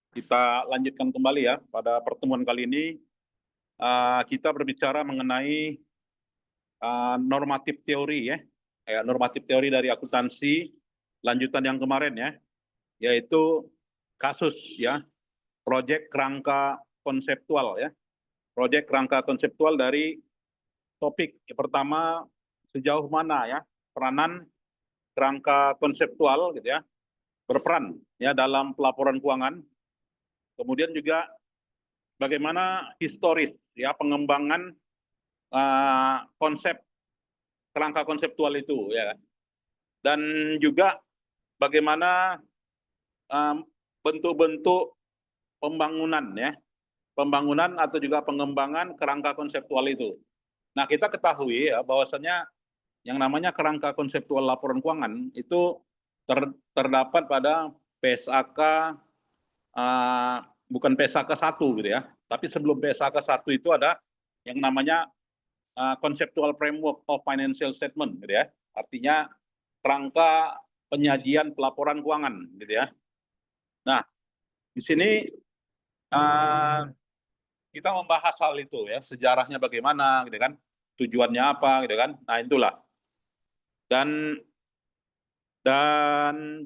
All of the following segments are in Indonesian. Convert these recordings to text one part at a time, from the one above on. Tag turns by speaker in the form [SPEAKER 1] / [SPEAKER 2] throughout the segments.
[SPEAKER 1] Kita lanjutkan kembali ya. Pada pertemuan kali ini kita berbicara mengenai normatif teori ya. Normatif teori dari akuntansi, lanjutan yang kemarin ya, yaitu kasus ya, proyek kerangka konseptual ya. Proyek kerangka konseptual dari topik yang pertama, sejauh mana ya peranan kerangka konseptual gitu ya, berperan ya dalam pelaporan keuangan. Kemudian juga bagaimana historis ya pengembangan konsep kerangka konseptual itu ya, dan juga bagaimana bentuk-bentuk pembangunan ya, pembangunan atau juga pengembangan kerangka konseptual itu. Nah, kita ketahui ya bahwasanya yang namanya kerangka konseptual laporan keuangan itu terdapat pada PSAK, bukan PSAK 1 gitu ya, tapi sebelum PSAK 1 itu ada yang namanya Conceptual Framework of Financial Statement gitu ya. Artinya kerangka penyajian pelaporan keuangan gitu ya. Nah, di sini kita membahas hal itu ya, sejarahnya bagaimana gitu kan, tujuannya apa gitu kan. Nah, itulah. Dan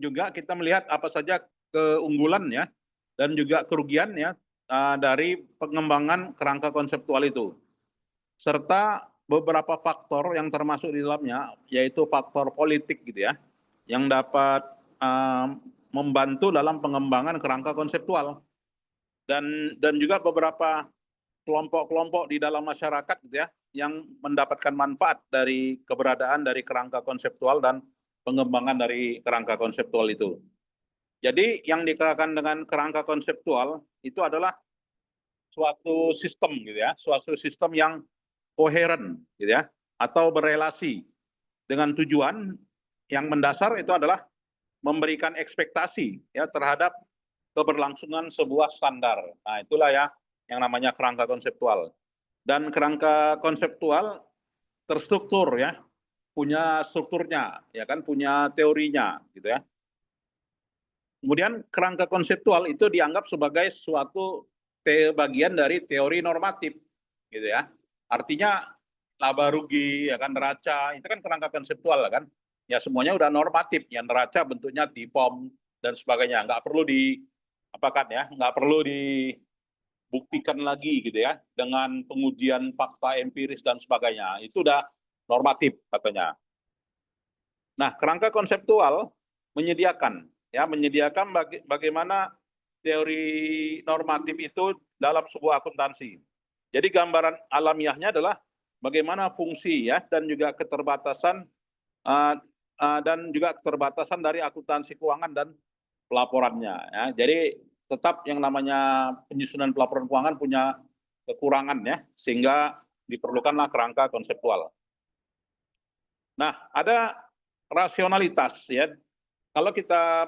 [SPEAKER 1] juga kita melihat apa saja keunggulan ya dan juga kerugian ya dari pengembangan kerangka konseptual itu, serta beberapa faktor yang termasuk di dalamnya, yaitu faktor politik gitu ya, yang dapat membantu dalam pengembangan kerangka konseptual, dan juga beberapa kelompok-kelompok di dalam masyarakat gitu ya, yang mendapatkan manfaat dari keberadaan dari kerangka konseptual dan pengembangan dari kerangka konseptual itu. Jadi yang dikatakan dengan kerangka konseptual itu adalah suatu sistem gitu ya, suatu sistem yang koheren gitu ya, atau berelasi dengan tujuan yang mendasar itu adalah memberikan ekspektasi ya terhadap keberlangsungan sebuah standar. Nah, itulah ya yang namanya kerangka konseptual. Dan kerangka konseptual terstruktur ya, punya strukturnya ya kan, punya teorinya gitu ya. Kemudian kerangka konseptual itu dianggap sebagai suatu bagian dari teori normatif gitu ya. Artinya laba rugi ya kan, neraca itu kan kerangka konseptual kan. Ya semuanya udah normatif, ya neraca bentuknya DIPOM dan sebagainya, nggak perlu di apakan ya, nggak perlu dibuktikan lagi gitu ya dengan pengujian fakta empiris dan sebagainya. Itu udah normatif katanya. Nah, kerangka konseptual menyediakan bagaimana teori normatif itu dalam sebuah akuntansi. Jadi gambaran alamiahnya adalah bagaimana fungsi ya dan juga keterbatasan dari akuntansi keuangan dan pelaporannya ya. Jadi tetap yang namanya penyusunan pelaporan keuangan punya kekurangan ya, sehingga diperlukanlah kerangka konseptual. Nah, ada rasionalitas ya. Kalau kita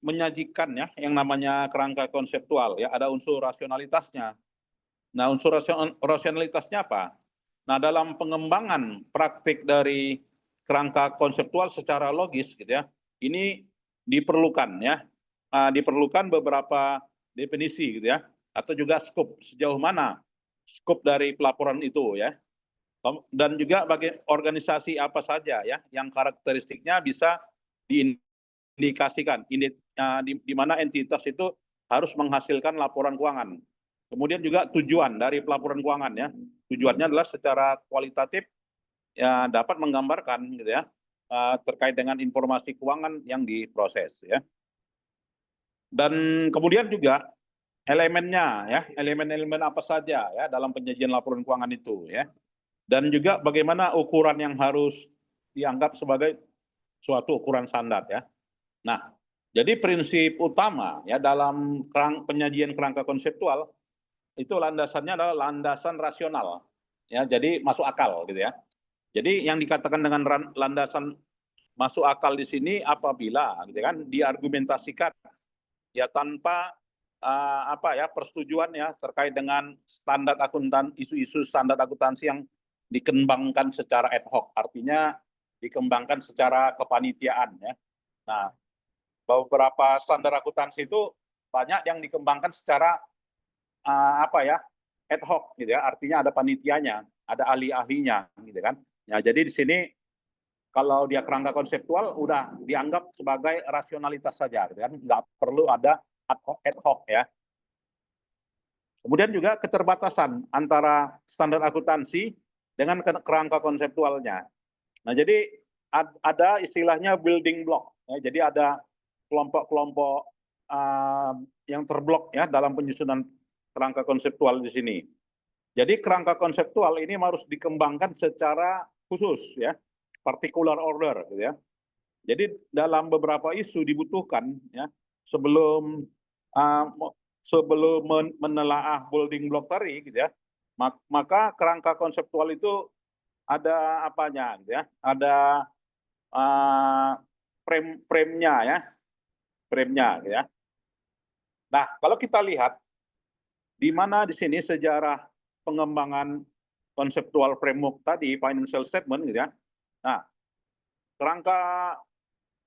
[SPEAKER 1] menyajikan ya yang namanya kerangka konseptual ya, ada unsur rasionalitasnya. Nah, unsur rasionalitasnya apa? Nah, dalam pengembangan praktik dari kerangka konseptual secara logis gitu ya, ini diperlukan ya, diperlukan beberapa definisi gitu ya, atau juga skop, sejauh mana skop dari pelaporan itu ya, dan juga bagi organisasi apa saja ya yang karakteristiknya bisa diindikasikan, di mana entitas itu harus menghasilkan laporan keuangan. Kemudian juga tujuan dari pelaporan keuangan ya, tujuannya adalah secara kualitatif ya dapat menggambarkan gitu ya, terkait dengan informasi keuangan yang diproses ya. Dan kemudian juga elemennya ya, elemen-elemen apa saja ya dalam penyajian laporan keuangan itu ya. Dan juga bagaimana ukuran yang harus dianggap sebagai suatu ukuran standar ya. Nah, jadi prinsip utama ya dalam penyajian kerangka konseptual itu landasannya adalah landasan rasional. Ya, jadi masuk akal gitu ya. Jadi yang dikatakan dengan landasan masuk akal di sini apabila gitu kan diargumentasikan ya tanpa persetujuan ya terkait dengan standar isu-isu standar akuntansi yang dikembangkan secara ad hoc, artinya dikembangkan secara kepanitiaan ya. Nah, beberapa standar akuntansi itu banyak yang dikembangkan secara ad hoc gitu ya, artinya ada panitianya, ada ahli-ahlinya gitu kan. Ya, jadi di sini kalau dia kerangka konseptual udah dianggap sebagai rasionalitas saja gitu kan, nggak perlu ada ad hoc ya. Kemudian juga keterbatasan antara standar akuntansi dengan kerangka konseptualnya. Nah, jadi ada istilahnya building block ya, jadi ada kelompok-kelompok yang terblok ya dalam penyusunan kerangka konseptual di sini. Jadi kerangka konseptual ini harus dikembangkan secara khusus ya, particular order gitu ya. Jadi dalam beberapa isu dibutuhkan ya sebelum menelaah building block tadi gitu ya, maka kerangka konseptual itu ada apanya gitu ya, ada frame-nya ya, frame-nya gitu ya. Nah, kalau kita lihat di mana di sini sejarah pengembangan konseptual framework tadi, financial statement gitu ya. Nah, kerangka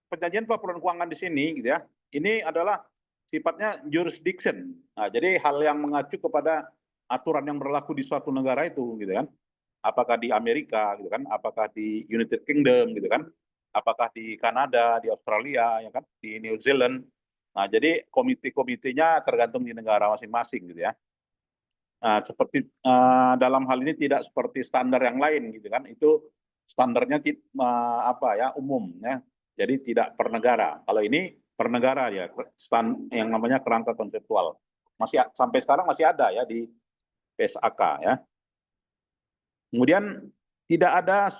[SPEAKER 1] perjanjian pelaporan keuangan di sini gitu ya, ini adalah sifatnya jurisdiction. Nah, jadi hal yang mengacu kepada aturan yang berlaku di suatu negara itu gitu kan. Apakah di Amerika gitu kan, apakah di United Kingdom gitu kan, apakah di Kanada, di Australia ya kan, di New Zealand. Nah, jadi komite-komitenya tergantung di negara masing-masing gitu ya. Nah, seperti dalam hal ini tidak seperti standar yang lain gitu kan, itu standarnya umum ya, jadi tidak per negara. Kalau ini per negara ya, yang namanya kerangka konseptual masih sampai sekarang masih ada ya di PSAK ya. Kemudian tidak ada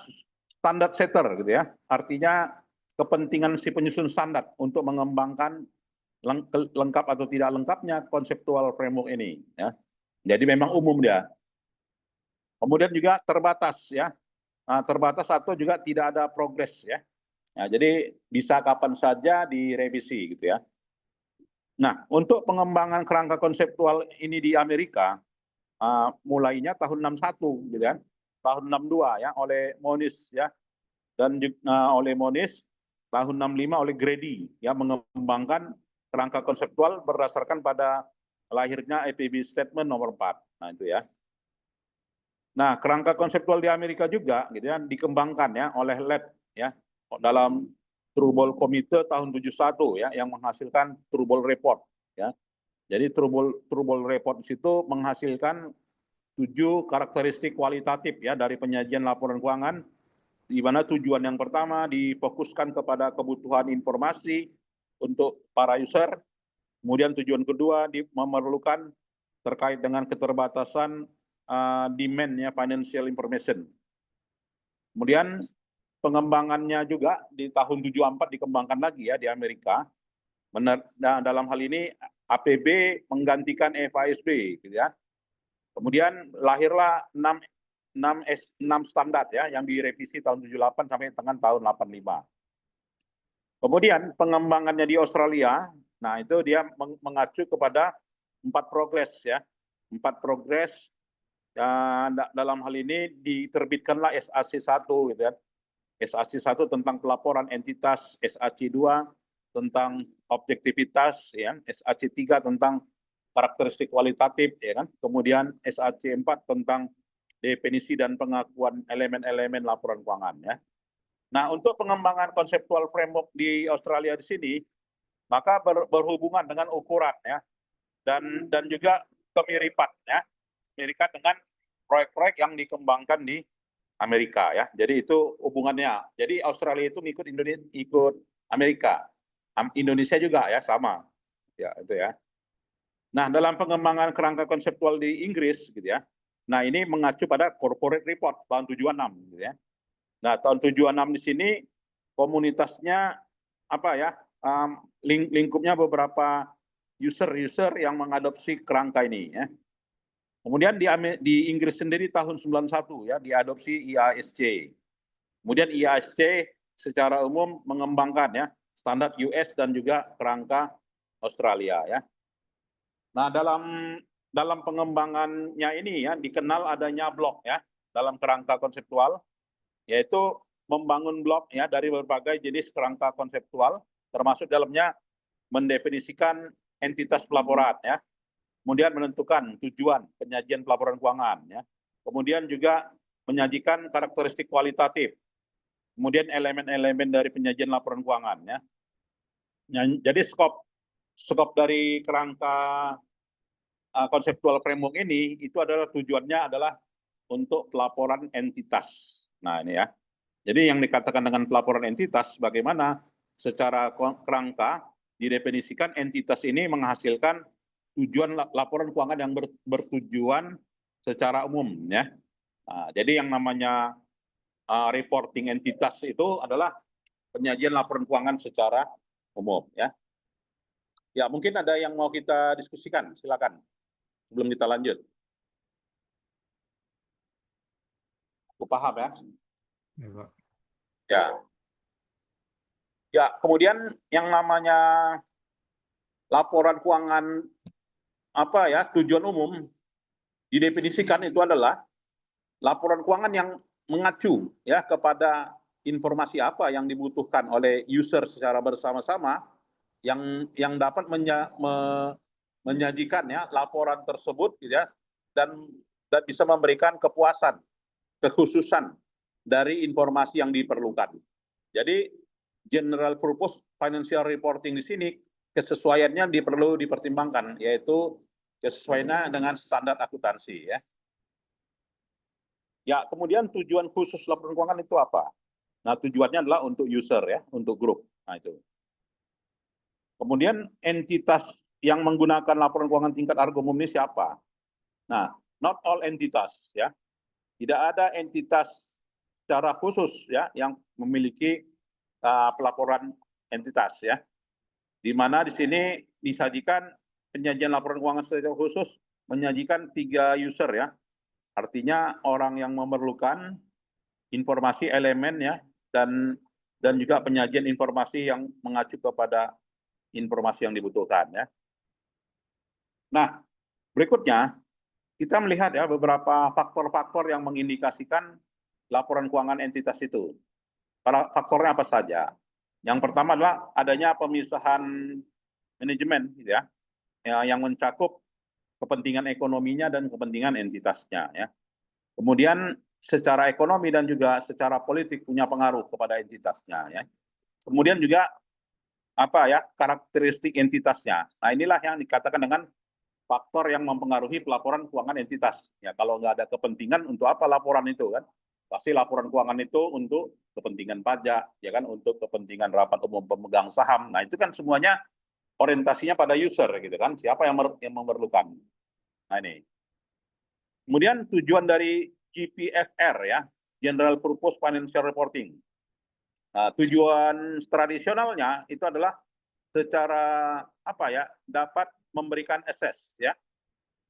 [SPEAKER 1] standar setter gitu ya, artinya kepentingan si penyusun standar untuk mengembangkan lengkap atau tidak lengkapnya konseptual framework ini ya. Jadi memang umum dia. Kemudian juga terbatas ya, terbatas atau juga tidak ada progres ya. Nah, jadi bisa kapan saja direvisi gitu ya. Nah, untuk pengembangan kerangka konseptual ini di Amerika, mulainya tahun 61 gitu kan, tahun 62 ya oleh Moniz ya, dan oleh Moniz tahun 65 oleh Grady ya, mengembangkan kerangka konseptual berdasarkan pada lahirnya EPB Statement nomor 4. Nah, itu ya. Nah, kerangka konseptual di Amerika juga gitu ya dikembangkan ya oleh Lab ya dalam Trubol Committee tahun 71 ya yang menghasilkan Trubol Report ya. Jadi Trubol Report itu menghasilkan 7 karakteristik kualitatif ya dari penyajian laporan keuangan, di mana tujuan yang pertama difokuskan kepada kebutuhan informasi untuk para user, kemudian tujuan kedua memerlukan terkait dengan keterbatasan demand ya, financial information. Kemudian pengembangannya juga di tahun 74 dikembangkan lagi ya di Amerika. Nah, dalam hal ini APB menggantikan FASB gitu ya. Kemudian lahirlah 6 standar ya yang direvisi tahun 78 sampai dengan tahun 85. Kemudian pengembangannya di Australia, nah itu dia mengacu kepada 4 progres ya. 4 progres dalam hal ini diterbitkanlah SAC 1 gitu ya. SAC 1 tentang pelaporan entitas, SAC 2 tentang objektivitas ya, SAC 3 tentang karakteristik kualitatif ya kan. Kemudian SAC 4 tentang definisi dan pengakuan elemen-elemen laporan keuangan ya. Nah, untuk pengembangan konseptual framework di Australia di sini maka berhubungan dengan ukuran ya dan juga kemiripan ya. Kemiripan dengan proyek-proyek yang dikembangkan di Amerika ya. Jadi itu hubungannya. Jadi Australia itu ikut Amerika. Indonesia juga ya sama. Ya, itu ya. Nah, dalam pengembangan kerangka konseptual di Inggris gitu ya. Nah, ini mengacu pada corporate report tahun 76 gitu ya. Nah, tahun 76 di sini komunitasnya apa ya? Lingkupnya beberapa user yang mengadopsi kerangka ini ya. Kemudian di Inggris sendiri tahun 91 ya diadopsi IASC. Kemudian IASC secara umum mengembangkan ya standar US dan juga kerangka Australia ya. Nah, dalam pengembangannya ini ya dikenal adanya blok ya dalam kerangka konseptual, yaitu membangun blok ya dari berbagai jenis kerangka konseptual, termasuk dalamnya mendefinisikan entitas pelaporan ya. Kemudian menentukan tujuan penyajian pelaporan keuangan ya. Kemudian juga menyajikan karakteristik kualitatif. Kemudian elemen-elemen dari penyajian laporan keuangan ya. Jadi skop dari kerangka konseptual framework ini itu adalah tujuannya adalah untuk pelaporan entitas. Nah, ini ya. Jadi yang dikatakan dengan pelaporan entitas bagaimana secara kerangka didefinisikan entitas ini menghasilkan tujuan laporan keuangan yang bertujuan secara umum ya. Nah, jadi yang namanya reporting entitas itu adalah penyajian laporan keuangan secara umum ya. Ya, mungkin ada yang mau kita diskusikan, silakan sebelum kita lanjut. Aku paham ya.
[SPEAKER 2] Ya, Pak.
[SPEAKER 1] Ya. Ya, kemudian yang namanya laporan keuangan apa ya, tujuan umum didefinisikan itu adalah laporan keuangan yang mengacu ya kepada informasi apa yang dibutuhkan oleh user secara bersama-sama yang dapat menyajikan ya laporan tersebut gitu ya dan bisa memberikan kepuasan, kekhususan dari informasi yang diperlukan. Jadi general purpose financial reporting di sini kesesuaiannya perlu dipertimbangkan, yaitu kesesuaiannya dengan standar akuntansi ya. Ya, kemudian tujuan khusus laporan keuangan itu apa? Nah, tujuannya adalah untuk user ya, untuk grup. Nah, itu. Kemudian entitas yang menggunakan laporan keuangan tingkat harga umum ini siapa? Nah, not all entitas ya. Tidak ada entitas secara khusus ya yang memiliki pelaporan entitas ya. Di mana di sini disajikan penyajian laporan keuangan secara khusus menyajikan 3 user ya. Artinya orang yang memerlukan informasi elemen ya dan juga penyajian informasi yang mengacu kepada informasi yang dibutuhkan ya. Nah, berikutnya kita melihat ya beberapa faktor-faktor yang mengindikasikan laporan keuangan entitas itu. Para faktornya apa saja? Yang pertama adalah adanya pemisahan manajemen gitu ya, yang mencakup kepentingan ekonominya dan kepentingan entitasnya ya. Kemudian secara ekonomi dan juga secara politik punya pengaruh kepada entitasnya ya. Kemudian juga apa ya karakteristik entitasnya. Nah, inilah yang dikatakan dengan faktor yang mempengaruhi pelaporan keuangan entitas. Ya, kalau nggak ada kepentingan, untuk apa laporan itu kan? Pasti laporan keuangan itu untuk kepentingan pajak, ya kan, untuk kepentingan rapat umum pemegang saham. Nah, itu kan semuanya orientasinya pada user gitu kan, siapa yang memerlukan. Nah, ini. Kemudian tujuan dari GPFR ya, General Purpose Financial Reporting. Nah, tujuan tradisionalnya itu adalah secara apa ya, dapat memberikan access ya,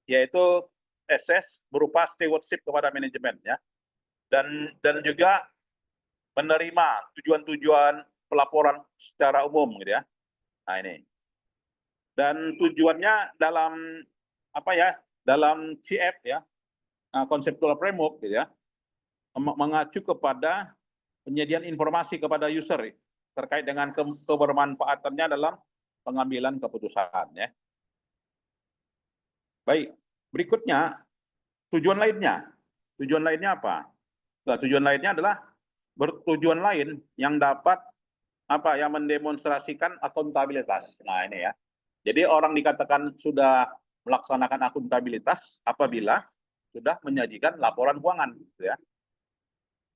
[SPEAKER 1] yaitu access berupa stewardship kepada manajemen ya, dan juga menerima tujuan-tujuan pelaporan secara umum gitu ya. Nah, ini. Dan tujuannya dalam apa ya, dalam CF ya, conceptual framework gitu ya, mengacu kepada penyediaan informasi kepada user terkait dengan kebermanfaatannya dalam pengambilan keputusan ya. Baik, berikutnya tujuan lainnya. Tujuan lainnya apa? Nah, tujuan lainnya adalah bertujuan lain yang dapat apa ya mendemonstrasikan akuntabilitas. Nah, ini ya. Jadi orang dikatakan sudah melaksanakan akuntabilitas apabila sudah menyajikan laporan keuangan gitu ya.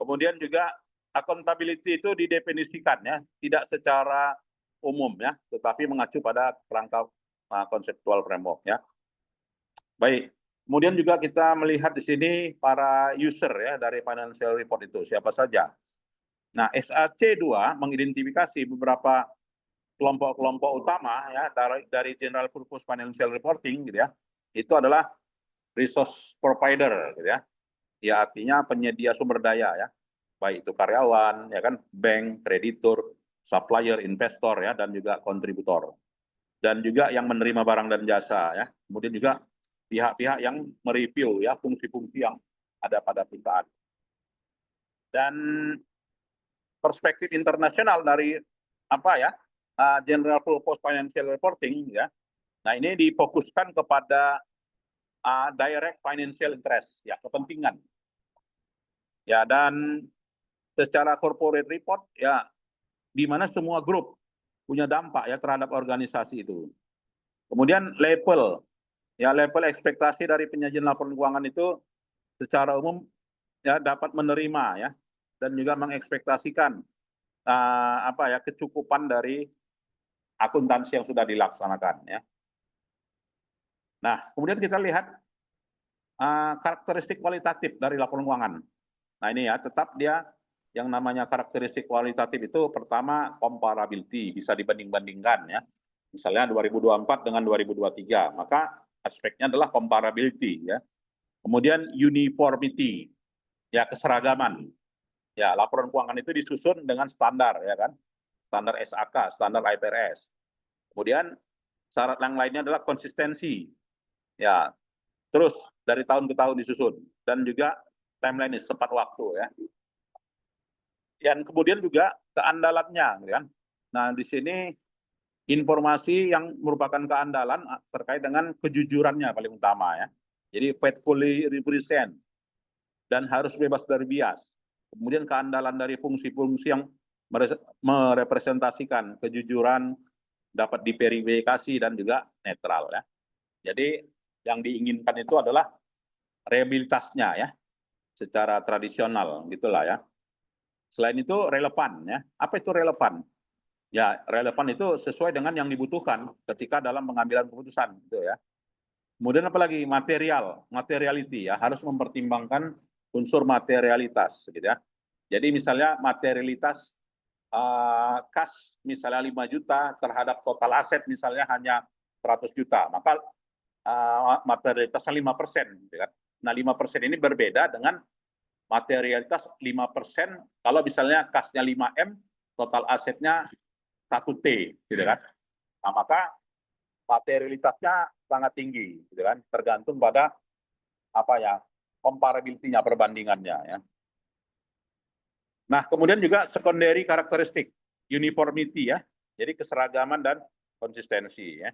[SPEAKER 1] Kemudian juga accountability itu didefinisikan ya, tidak secara umum ya, tetapi mengacu pada kerangka konseptual framework ya. Baik, kemudian juga kita melihat di sini para user ya dari financial report itu siapa saja. Nah, SAC2 mengidentifikasi beberapa kelompok-kelompok utama ya dari General Purpose Financial Reporting gitu ya. Itu adalah resource provider gitu ya. Ya artinya penyedia sumber daya ya. Baik itu karyawan, ya kan, bank, kreditur, supplier, investor ya, dan juga kontributor. Dan juga yang menerima barang dan jasa ya. Kemudian juga pihak-pihak yang mereview ya fungsi-fungsi yang ada pada perusahaan. Dan perspektif internasional dari apa ya General Purpose Financial Reporting ya, Nah, ini difokuskan kepada direct financial interest, ya, kepentingan. Ya, dan secara corporate report, ya, di mana semua grup punya dampak ya terhadap organisasi itu. Kemudian level, ya, level ekspektasi dari penyajian laporan keuangan itu secara umum ya dapat menerima ya dan juga mengekspektasikan kecukupan dari akuntansi yang sudah dilaksanakan ya. Nah, kemudian kita lihat karakteristik kualitatif dari laporan keuangan. Nah, ini ya, tetap dia yang namanya karakteristik kualitatif itu pertama comparability, bisa dibanding-bandingkan ya. Misalnya 2024 dengan 2023, maka aspeknya adalah comparability ya. Kemudian uniformity, ya, keseragaman. Ya, laporan keuangan itu disusun dengan standar ya kan. Standar SAK, standar IFRS. Kemudian syarat yang lainnya adalah konsistensi. Ya, terus dari tahun ke tahun disusun dan juga timeline tepat waktu ya. Dan kemudian juga keandalannya, gitu kan. Nah, di sini informasi yang merupakan keandalan terkait dengan kejujurannya paling utama ya. Jadi faithfully represent dan harus bebas dari bias. Kemudian keandalan dari fungsi-fungsi yang merepresentasikan kejujuran, dapat diverifikasi dan juga netral ya. Jadi yang diinginkan itu adalah reliabilitasnya ya, secara tradisional gitulah ya. Selain itu relevan ya. Apa itu relevan? Ya, relevan itu sesuai dengan yang dibutuhkan ketika dalam pengambilan keputusan gitu ya. Kemudian apalagi material, materiality ya, harus mempertimbangkan unsur materialitas gitu ya. Jadi misalnya materialitas kas misalnya 5 juta terhadap total aset misalnya hanya 100 juta, maka materialitasnya 5%. Gitu kan. Nah, 5% ini berbeda dengan materialitas 5% kalau misalnya kasnya 5M, total asetnya 1T. Gitu kan. Nah, maka materialitasnya sangat tinggi. Gitu kan. Tergantung pada comparability-nya, perbandingannya. Ya. Nah, kemudian juga secondary karakteristik, uniformity ya, jadi keseragaman dan konsistensi ya.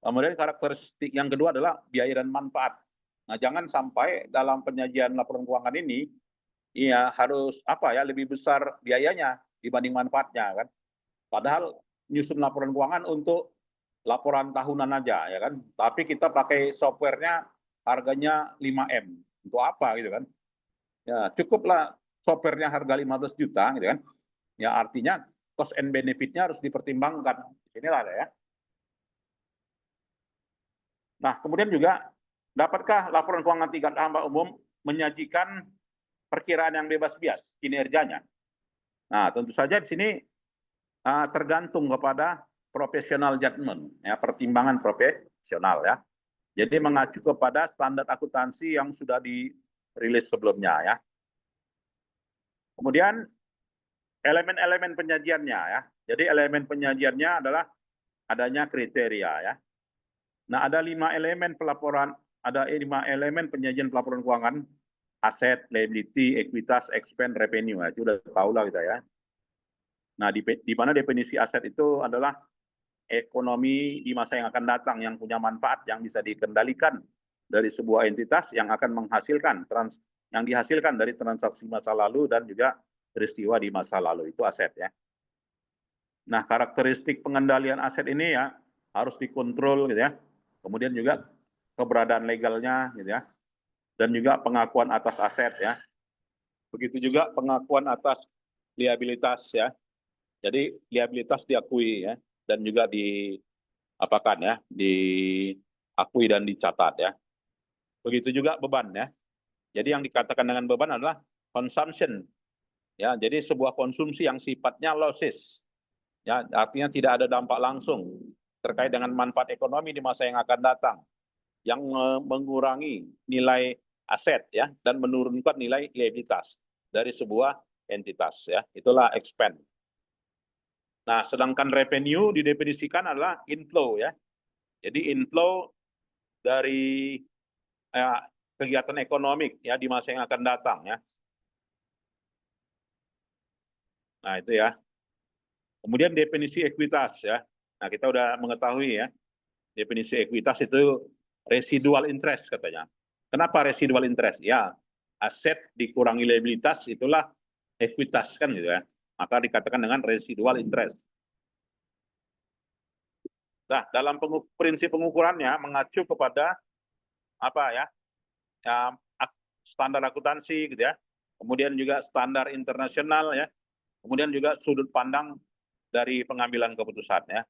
[SPEAKER 1] Kemudian karakteristik yang kedua adalah biaya dan manfaat. Nah, jangan sampai dalam penyajian laporan keuangan ini ya harus lebih besar biayanya dibanding manfaatnya kan. Padahal nyusun laporan keuangan untuk laporan tahunan aja ya kan. Tapi kita pakai softwarenya harganya 5M. Untuk apa gitu kan? Ya, cukuplah softwarenya harga 15 juta gitu kan. Ya artinya cost and benefit-nya harus dipertimbangkan. Inilah ya. Nah, kemudian juga dapatkah laporan keuangan tingkat hamba umum menyajikan perkiraan yang bebas bias kinerjanya? Nah, tentu saja di sini tergantung kepada professional judgment, ya, pertimbangan profesional ya. Jadi mengacu kepada standar akuntansi yang sudah dirilis sebelumnya ya. Kemudian elemen-elemen penyajiannya ya. Jadi elemen penyajiannya adalah adanya kriteria ya. Nah, ada 5 elemen pelaporan, ada 5 elemen penyajian pelaporan keuangan: aset, liability, ekuitas, expense, revenue. Ya, itu udah tahu lah kita ya. Nah, di mana definisi aset itu adalah ekonomi di masa yang akan datang yang punya manfaat yang bisa dikendalikan dari sebuah entitas yang akan menghasilkan yang dihasilkan dari transaksi masa lalu dan juga peristiwa di masa lalu, itu aset ya. Nah, karakteristik pengendalian aset ini ya harus dikontrol gitu ya. Kemudian juga keberadaan legalnya gitu ya. Dan juga pengakuan atas aset ya. Begitu juga pengakuan atas liabilitas ya. Jadi liabilitas diakui ya dan juga diakui dan dicatat ya. Begitu juga beban ya. Jadi yang dikatakan dengan beban adalah consumption. Ya, jadi sebuah konsumsi yang sifatnya losses. Ya, artinya tidak ada dampak langsung terkait dengan manfaat ekonomi di masa yang akan datang yang mengurangi nilai aset ya dan menurunkan nilai liabilitas dari sebuah entitas ya. Itulah expense. Nah, sedangkan revenue didefinisikan adalah inflow ya. Jadi inflow dari kegiatan ekonomi ya di masa yang akan datang ya. Nah, itu ya. Kemudian definisi ekuitas ya. Nah, kita udah mengetahui ya. Definisi ekuitas itu residual interest katanya. Kenapa residual interest? Ya, aset dikurangi liabilitas itulah ekuitas kan gitu ya. Maka dikatakan dengan residual interest. Nah, dalam prinsip pengukurannya mengacu kepada apa ya? Ya, standar akuntansi gitu ya. Kemudian juga standar internasional ya. Kemudian juga sudut pandang dari pengambilan keputusan ya.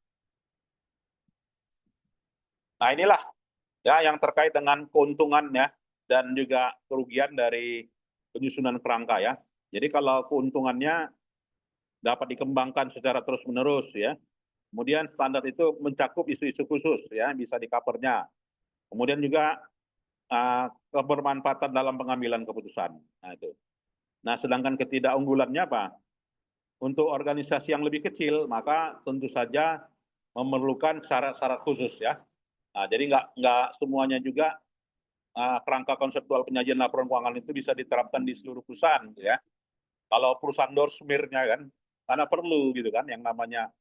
[SPEAKER 1] Nah, inilah ya yang terkait dengan keuntungannya dan juga kerugian dari penyusunan kerangka ya. Jadi kalau keuntungannya dapat dikembangkan secara terus-menerus ya. Kemudian standar itu mencakup isu-isu khusus ya, bisa di covernya. Kemudian juga kebermanfaatan dalam pengambilan keputusan. Nah, itu. Nah, sedangkan ketidakunggulannya apa? Untuk organisasi yang lebih kecil, maka tentu saja memerlukan syarat-syarat khusus ya. Nah, jadi nggak semuanya juga kerangka konseptual penyajian laporan keuangan itu bisa diterapkan di seluruh perusahaan ya. Kalau perusahaan dorsmirnya kan, karena perlu gitu kan yang namanya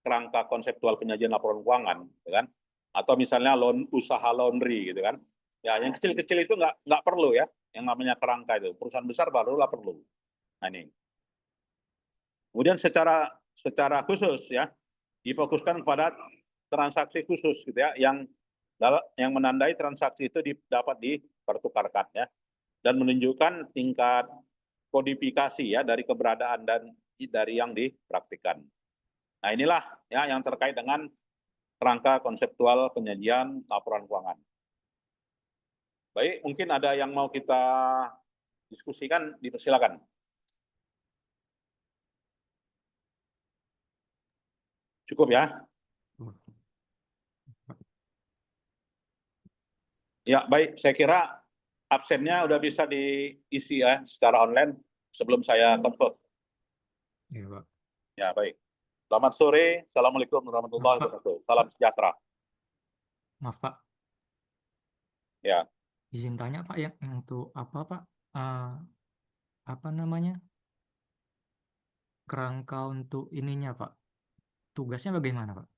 [SPEAKER 1] kerangka konseptual penyajian laporan keuangan, gitu kan? Atau misalnya usaha laundry gitu kan? Ya, yang kecil-kecil itu nggak perlu ya, yang namanya kerangka itu. Perusahaan besar barulah perlu. Nah ini. Kemudian secara khusus ya, difokuskan kepada transaksi khusus gitu ya, yang menandai transaksi itu dapat dipertukarkan ya, dan menunjukkan tingkat kodifikasi ya dari keberadaan dan dari yang dipraktikkan. Nah inilah ya yang terkait dengan kerangka konseptual penyajian laporan keuangan. Baik, mungkin ada yang mau kita diskusikan, dipersilakan. Cukup ya? Ya, baik. Saya kira absennya udah bisa diisi ya secara online sebelum saya confirm.
[SPEAKER 2] Iya, Pak.
[SPEAKER 1] Ya, baik. Selamat sore. Assalamualaikum warahmatullahi wabarakatuh. Salam sejahtera.
[SPEAKER 2] Maaf, Pak.
[SPEAKER 1] Ya.
[SPEAKER 2] Izin tanya, Pak, ya, yang untuk apa, Pak? Apa namanya? Kerangka untuk ininya, Pak. Tugasnya bagaimana, Pak?